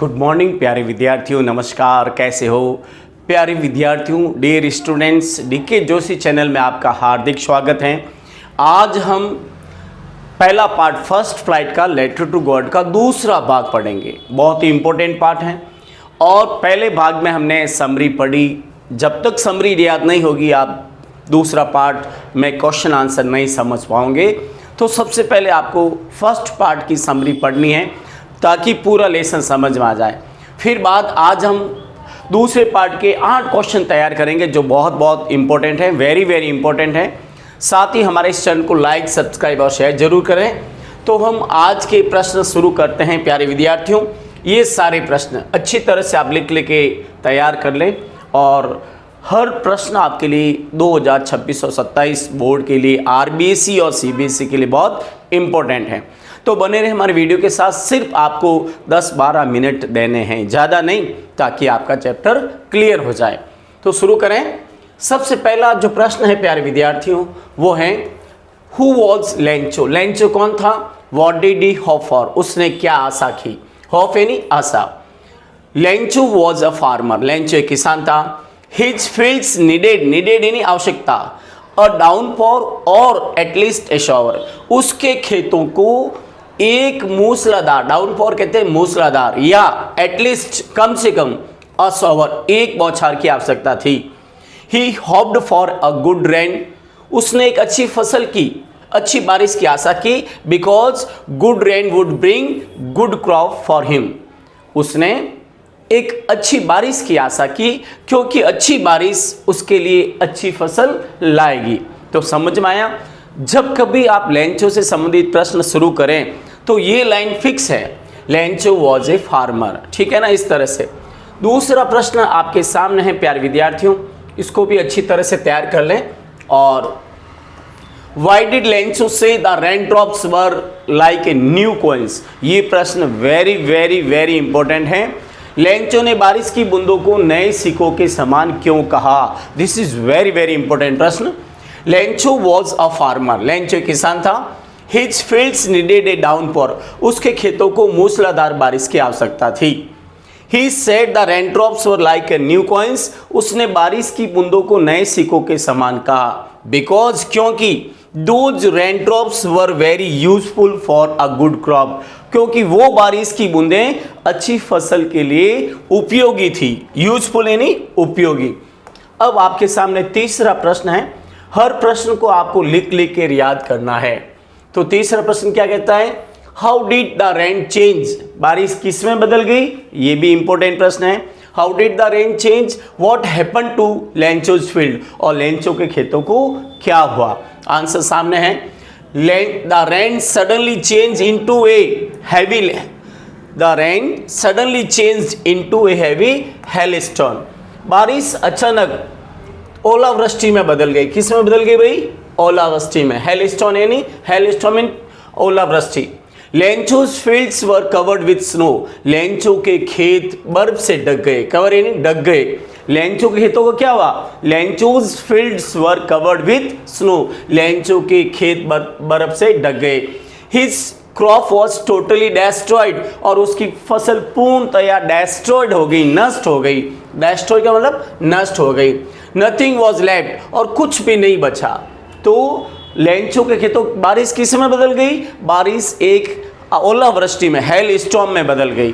Good morning प्यारे विद्यार्थियों, नमस्कार। कैसे हो प्यारे विद्यार्थियों, dear students. DK Joshi channel में आपका हार्दिक स्वागत है। आज हम पहला पार्ट फर्स्ट फ्लाइट का लेटर टू गॉड का दूसरा भाग पढ़ेंगे। बहुत ही इंपॉर्टेंट पार्ट है। और पहले भाग में हमने समरी पढ़ी। जब तक समरी याद नहीं होगी आप दूसरा पार्ट में क्वेश्चन आंसर नहीं समझ पाओगे। तो सबसे पहले आपको फर्स्ट पार्ट की समरी पढ़नी है ताकि पूरा लेसन समझ में आ जाए। फिर बाद आज हम दूसरे पार्ट के 8 क्वेश्चन तैयार करेंगे जो बहुत बहुत इंपॉर्टेंट है, वेरी वेरी इंपॉर्टेंट है। साथ ही हमारे इस चैनल को लाइक, सब्सक्राइब और शेयर जरूर करें। तो हम आज के प्रश्न शुरू करते हैं प्यारे विद्यार्थियों। ये सारे प्रश्न अच्छी तरह से आप लिख के तैयार कर लें और हर प्रश्न आपके लिए 2026 और 27 बोर्ड के लिए, आरबीएसई और सीबीएसई के लिए बहुत इंपॉर्टेंट है। तो बने रहे हमारे वीडियो के साथ। सिर्फ आपको 10-12 मिनट देने हैं, ज़्यादा नहीं, ताकि आपका चैप्टर क्लियर हो जाए। तो शुरू करें। सबसे पहला जो प्रश्न है प्यारे विद्यार्थियों वो है हु वॉज लेंचो। लेंचो कौन था? What did he hope for, उसने क्या आशा की? होप यानी आशा। Lencho was a farmer, Lencho एक किसान था। हिज फील्ड्स नीडेड, नीडेड यानी आवश्यकता, अ डाउनफॉर और एटलीस्ट ए शॉवर, उसके खेतों को एक मूसलाधार, डाउनफॉर कहते हैं मूसलाधार, या एटलीस्ट कम से कम अ शॉवर, एक बौछार की आवश्यकता थी। He hoped for a good rain, उसने एक अच्छी फसल की, अच्छी बारिश की आशा की। Because good rain would bring good crop for him, उसने एक अच्छी बारिश की आशा की क्योंकि अच्छी बारिश उसके लिए अच्छी फसल लाएगी। तो समझ में आया? जब कभी आप लेंचो से संबंधित प्रश्न शुरू करें तो ये लाइन फिक्स है, लेंचो वॉज ए फार्मर। ठीक है ना? इस तरह से। दूसरा प्रश्न आपके सामने है प्यारे विद्यार्थियों, इसको भी अच्छी तरह से तैयार कर लें। और वाई डिड लेंचो से the rain drops were like a new coins, ये प्रश्न वेरी वेरी वेरी इंपॉर्टेंट है। लेंचो ने बारिश की बूंदों को नए सिक्कों के समान क्यों कहा? This is very very important प्रश्न। Lencho was a farmer, Lencho किसान था। His fields needed a downpour, उसके खेतों को मूसलाधार बारिश की आवश्यकता थी। He said the rain drops were like a new coins, उसने बारिश की बूंदों को नए सिक्कों के समान कहा। बिकॉज, क्योंकि those rain drops were very useful for a good crop, क्योंकि वो बारिश की बूंदें अच्छी फसल के लिए उपयोगी थी। यूजफुल यानी उपयोगी। अब आपके सामने तीसरा प्रश्न है। हर प्रश्न को आपको लिख के याद करना है। तो तीसरा प्रश्न क्या कहता है? How did the rain change, बारिश किस में बदल गई? ये भी इंपॉर्टेंट प्रश्न है। How did the rain change, what happen to Lencho's field, और लेंचो के खेतों को क्या हुआ? आंसर सामने है। The rain suddenly change into a heavy, the rain suddenly change into a heavy hailstorm, बारिश अचानक ओलावृष्टि में बदल गई। किस में बदल गई भाई? ओलावृष्टि में। हेलस्टॉर्म यानी हेलस्टॉर्म इन ओलावृष्टि। Lencho's fields were covered with snow, Lencho के खेत बर्फ से ढक गए। कवर यानी ढक गए। लेंचो के खेतों को क्या हुआ? Lencho's fields were covered with snow, Lencho के खेत बर्फ से ढक गए। His crop was totally destroyed, और उसकी फसल पूर्णतया डेस्ट्रॉयड हो गई, नष्ट हो गई। डेस्ट्रॉयड का मतलब नष्ट हो गई। नथिंग वॉज लेफ्ट, और कुछ भी नहीं बचा। तो लेंचो के खेतों बारिश किस में बदल गई? बारिश एक ओलावृष्टि में, हेल स्टॉर्म में बदल गई,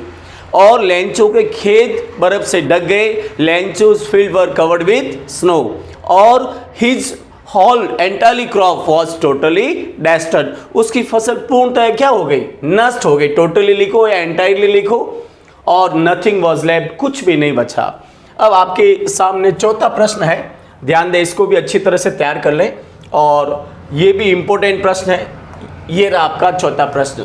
और लेंचो के खेत बर्फ से ढक गए। Lencho's field were covered with snow, और his whole entirely crop was totally destroyed, उसकी फसल पूर्णतः क्या हो गई? नष्ट हो गई। टोटली लिखो या एंटायरली लिखो। और नथिंग वॉज लेफ्ट, कुछ भी नहीं बचा। अब आपके सामने चौथा प्रश्न है, ध्यान दें, इसको भी अच्छी तरह से तैयार कर लें, और ये भी इंपॉर्टेंट प्रश्न है। ये रहा आपका चौथा प्रश्न।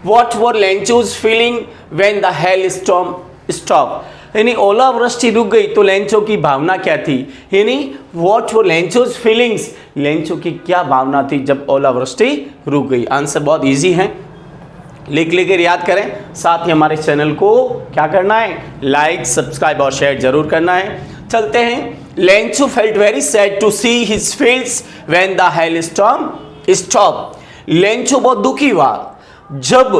What were Lencho's feeling when the hail storm stop, यानी ओलावृष्टि रुक गई तो लेंचो की भावना क्या थी? यानी what were Lencho's feelings, Lencho की क्या भावना थी जब ओलावृष्टि रुक गई? आंसर बहुत इजी है, लिख कर याद करें। साथ ही हमारे चैनल को क्या करना है? लाइक, सब्सक्राइब और शेयर जरूर करना है। चलते हैं। Lencho felt very sad to see his fields when the hail storm stop, Lencho बहुत दुखी हुआ जब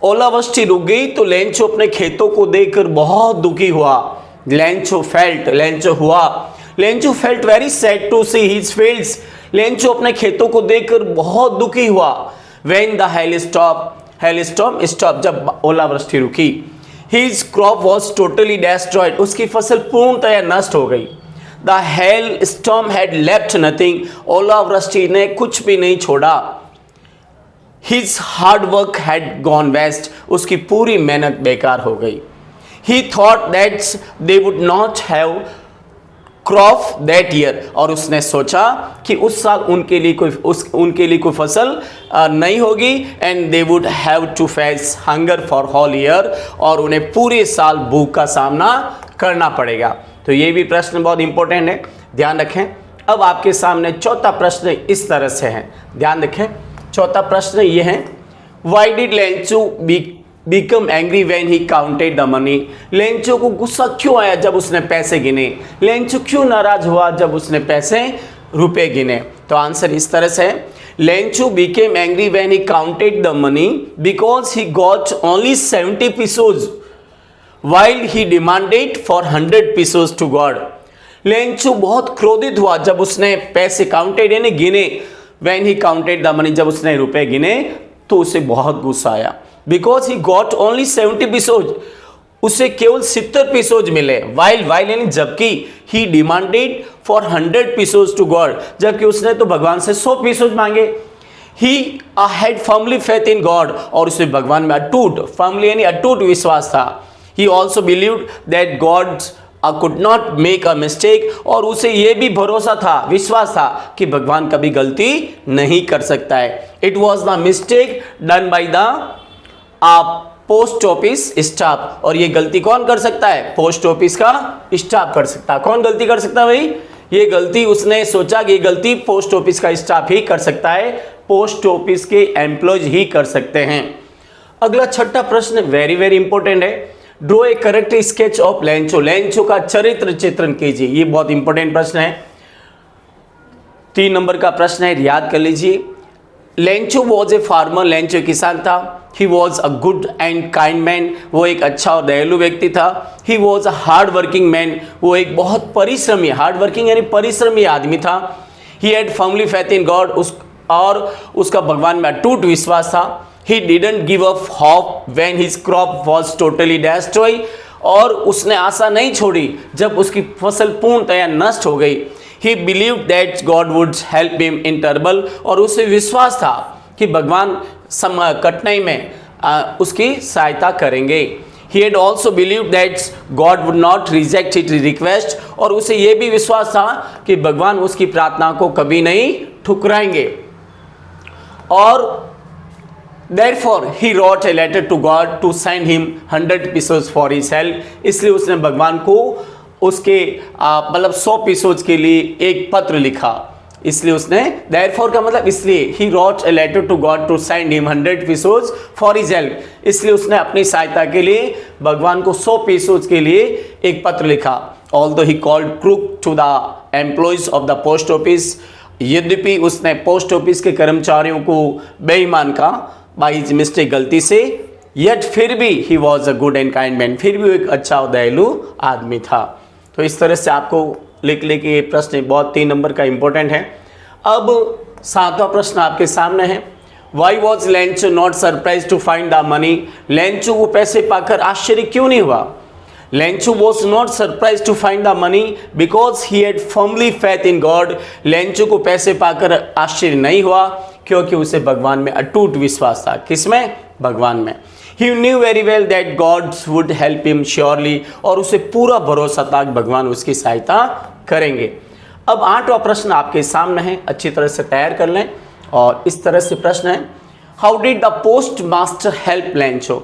ओलावृष्टि रुक गई तो लेंचो अपने खेतों को देखकर बहुत दुखी हुआ। Lencho felt very sad to see his fields. Lencho अपने खेतों को देखकर बहुत दुखी हुआ। व्हेन द हेलस्टॉर्म स्टॉप, जब ओलावृष्टि रुकी। His crop was totally destroyed, उसकी फसल पूर्णतया नष्ट हो गई। The hail storm had left nothing, ओलावृष्टि ने कुछ भी नहीं छोड़ा। His hard work had gone waste, उसकी पूरी मेहनत बेकार हो गई। He thought that they would not have crop that year, और उसने सोचा कि उस साल उनके लिए कोई फसल नहीं होगी। And they would have to face hunger for whole year, और उन्हें पूरे साल भूख का सामना करना पड़ेगा। तो ये भी प्रश्न बहुत इंपॉर्टेंट है, ध्यान रखें। अब आपके सामने चौथा प्रश्न इस तरह से है, ध्यान रखें। चौथा प्रश्न ये है, why did Lencho become angry when he counted the money. Lencho को गुस्सा क्यों आया जब उसने पैसे गिने? लेंचो क्यों नाराज हुआ जब उसने रुपए गिने? तो आंसर इस तरह से है, Lencho became angry when he counted the money because he got only 70 pesos while he demanded for 100 pesos to God। Lencho बहुत क्रोधित हुआ जब उसने पैसे काउंटेड यानी गिने। When he counted the money, जब उसने रुपए गिने तो उसे बहुत गुस्सा आया। Because he got only 70 pesos, उसे केवल 70 pesos मिले। While यानी जबकि he demanded for 100 pesos to God, जबकि उसने तो भगवान से 100 pesos मांगे। He had firmly faith in God, और उसे भगवान में अटूट, firmly यानी अटूट विश्वास था। He also believed that God could not make a mistake, और उसे यह भी भरोसा था, विश्वास था कि भगवान कभी गलती नहीं कर सकता है। It was the mistake done by the post office staff, और ये गलती कौन कर सकता है? पोस्ट ऑफिस का स्टाफ कर सकता है। कौन गलती कर सकता है भाई? ये गलती उसने सोचा कि ये गलती पोस्ट ऑफिस का स्टाफ ही कर सकता है, पोस्ट ऑफिस के एम्प्लॉयज ही कर सकते हैं। अगला छठा प्रश्न वेरी वेरी इंपॉर्टेंट है, draw A correct sketch of Lencho. Lencho का चरित्र चित्रण कीजिए, ये बहुत इंपॉर्टेंट प्रश्न है, 3 नंबर का प्रश्न है, याद कर लीजिए। Lencho was a farmer, Lencho किसान था। He was a good and kind man, वो एक अच्छा और दयालु व्यक्ति था। He was a hard working man, वो एक बहुत परिश्रमी, हार्ड वर्किंग यानी परिश्रमी आदमी था। ही had firmly faith in God, और उसका भगवान में अटूट विश्वास था। He didn't give up hope when his crop was totally destroyed, और उसने आशा नहीं छोड़ी जब उसकी फसल पूर्णतया नष्ट हो गई। He believed that God would help him in trouble, और उसे विश्वास था कि भगवान कठिनाई में उसकी सहायता करेंगे। He had also believed that God would not reject his request, और उसे यह भी विश्वास था कि भगवान उसकी प्रार्थना को कभी नहीं ठुकराएंगे। और Therefore he wrote a letter to God to send him 100 pesos for his help, इसलिए उसने भगवान को उसके 100 pesos के लिए एक पत्र लिखा। इसलिए उसने therefore का मतलब इसलिए, he wrote a letter to God to send him 100 pesos for his help, इसलिए उसने अपनी सहायता के लिए भगवान को 100 pesos के लिए एक पत्र लिखा। Although he called crook to the employees of the post office, यद्यपि उसने पोस्ट ऑफिस के कर्मचारियों को बेईमान कहा बाई मिस्टेक, गलती से, yet फिर भी he was a good and kind man, फिर भी एक अच्छा और दयालु आदमी था। तो इस तरह से आपको लिख ले कि ये प्रश्न बहुत 3 नंबर का इंपॉर्टेंट है। अब 7वां प्रश्न आपके सामने है, why was Lencho not surprise to find the money. Lencho को पैसे पाकर आश्चर्य क्यों नहीं हुआ? Lencho was not surprise to find the money because he had firmly faith in God. Lencho को पैसे पाकर आश्चर्य नहीं हुआ क्योंकि उसे भगवान में अटूट विश्वास था। किसमें? भगवान में। He knew very well that God would help him surely, और उसे पूरा भरोसा था कि भगवान उसकी सहायता करेंगे। अब 8वां प्रश्न आपके सामने है, अच्छी तरह से तैयार कर लें। और इस तरह से प्रश्न है, how did the post master help Lencho.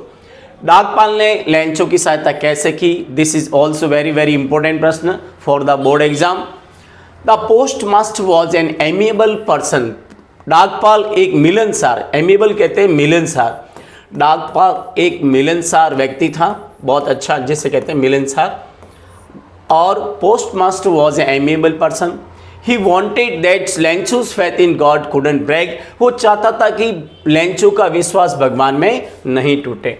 डाकपाल ने लेंचो की सहायता कैसे की? This is also very very important प्रश्न for the board exam. The post master was an amiable person. डाकपाल एक मिलनसार, एमिएबल कहते हैं मिलनसार, डाकपाल एक मिलनसार व्यक्ति था, बहुत अच्छा जिसे कहते हैं मिलनसार। और post master was a amiable person. He wanted that Lencho's faith in God couldn't break, वो चाहता था कि लेंचू का विश्वास भगवान में नहीं टूटे।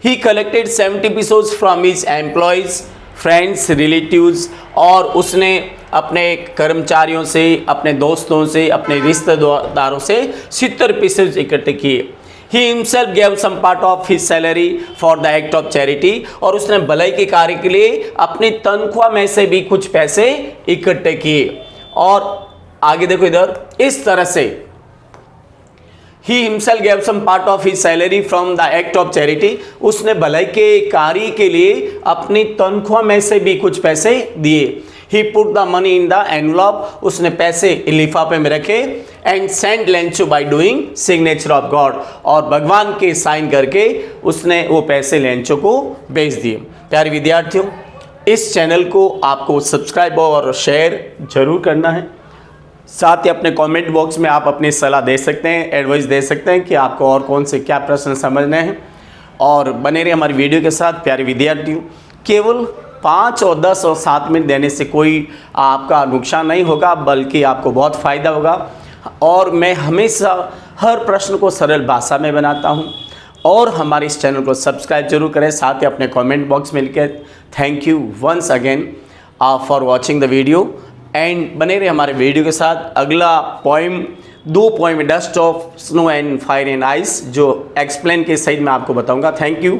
ही collected 70 pesos from his employees, friends, relatives, और उसने अपने कर्मचारियों से, अपने दोस्तों से, अपने रिश्तेदारों से 70 pesos इकट्ठे किए। He himself gave some part of his salary for the act of charity, और उसने भलाई के कार्य के लिए अपनी तनख्वाह में से भी कुछ पैसे इकट्ठे किए। और आगे देखो इधर, इस तरह से He himself gave some part of his salary from the act of charity, उसने भलाई के कार्य के लिए अपनी तनख्वाह में से भी कुछ पैसे दिए। He put the money in the envelope, उसने पैसे लिफाफे में रखे, and sent लेंचू by doing signature of God, और भगवान के साइन करके उसने वो पैसे लेंचू को भेज दिए। प्यारे विद्यार्थियों, इस चैनल को आपको सब्सक्राइब और शेयर जरूर करना है। साथ ही अपने कमेंट बॉक्स में आप अपनी सलाह दे सकते हैं, एडवाइस दे सकते हैं कि आपको और कौन से क्या प्रश्न समझने हैं, और बने रहे हमारी वीडियो के साथ। प्यारे विद्यार्थियों, केवल 5 और 10 और 7 मिनट देने से कोई आपका नुकसान नहीं होगा, बल्कि आपको बहुत फ़ायदा होगा। और मैं हमेशा हर प्रश्न को सरल भाषा में बनाता हूँ। और हमारे इस चैनल को सब्सक्राइब जरूर करें, साथ ही अपने कमेंट बॉक्स में लिखें। Thank you once again for watching the video, and बने रहे हमारे वीडियो के साथ। अगला poem 2 poem dust of snow and fire and ice, जो एक्सप्लेन के सहित मैं आपको बताऊंगा। Thank you.